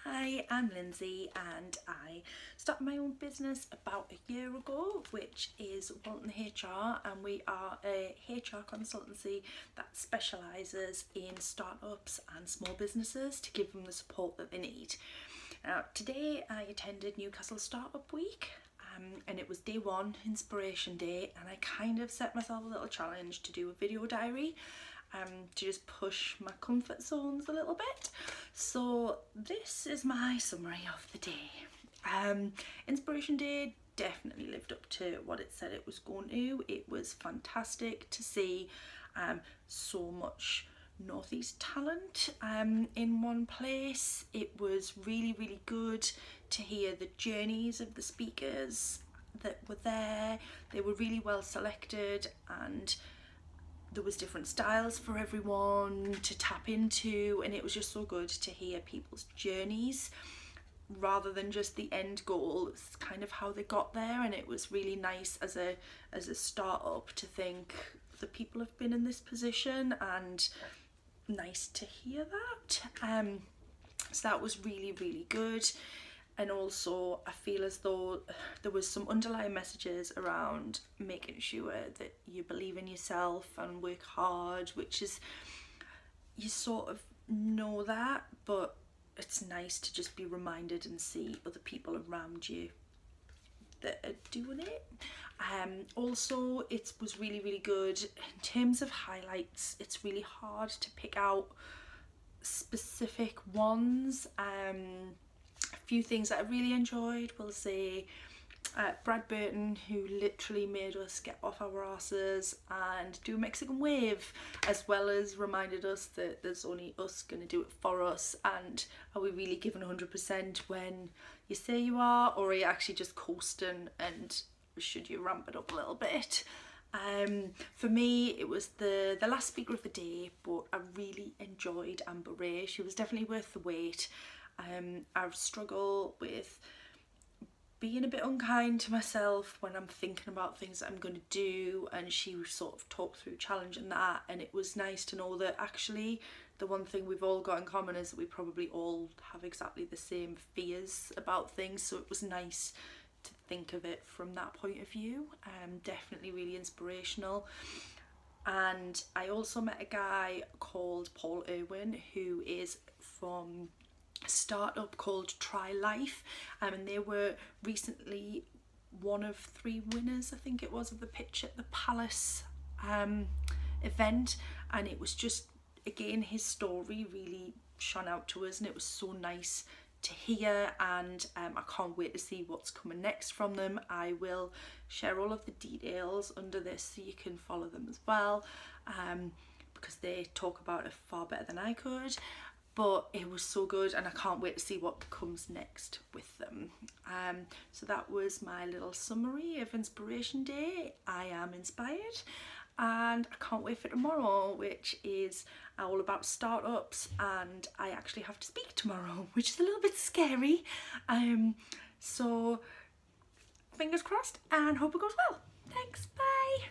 Hi, I'm Lindsay and I started my own business about a year ago, which is Walton HR, and we are a HR consultancy that specialises in startups and small businesses to give them the support that they need. Now today I attended Newcastle Startup Week and it was day one, Inspiration Day, and I kind of set myself a little challenge to do a video diary to just push my comfort zones a little bit. So this is my summary of the day. Inspiration Day definitely lived up to what it said it was going to. It was fantastic to see so much Northeast talent in one place. It was really good to hear the journeys of the speakers that were there. They were really well selected and there was different styles for everyone to tap into, and it was just so good to hear people's journeys rather than just the end goal. It's kind of how they got there, and it was really nice as a startup to think that people have been in this position, and nice to hear that. So that was really good. And also I feel as though there was some underlying messages around making sure that you believe in yourself and work hard, which is, you sort of know that, but it's nice to just be reminded and see other people around you that are doing it. Also it was really good in terms of highlights. It's really hard to pick out specific ones. A few things that I really enjoyed, we'll say Brad Burton, who literally made us get off our asses and do a Mexican wave, as well as reminded us that there's only us going to do it for us, and are we really giving 100% when you say you are, or are you actually just coasting, and should you ramp it up a little bit? For me it was the last speaker of the day, but I really enjoyed Amber Ray. She was definitely worth the wait. I struggle with being a bit unkind to myself when I'm thinking about things that I'm going to do, and she sort of talked through challenging that, and it was nice to know that actually the one thing we've all got in common is that we probably all have exactly the same fears about things, so it was nice to think of it from that point of view. Definitely really inspirational. And I also met a guy called Paul Irwin, who is from a startup called Try Life, and they were recently one of 3 winners, I think it was, of the Pitch at the Palace event, and it was just, again, his story really shone out to us, and it was so nice to hear, and I can't wait to see what's coming next from them. I will share all of the details under this so you can follow them as well, because they talk about it far better than I could. But it was so good, and I can't wait to see what comes next with them. So that was my little summary of Inspiration Day. I am inspired, and I can't wait for tomorrow, which is all about startups, and I actually have to speak tomorrow, which is a little bit scary. So fingers crossed, and hope it goes well. Thanks, bye.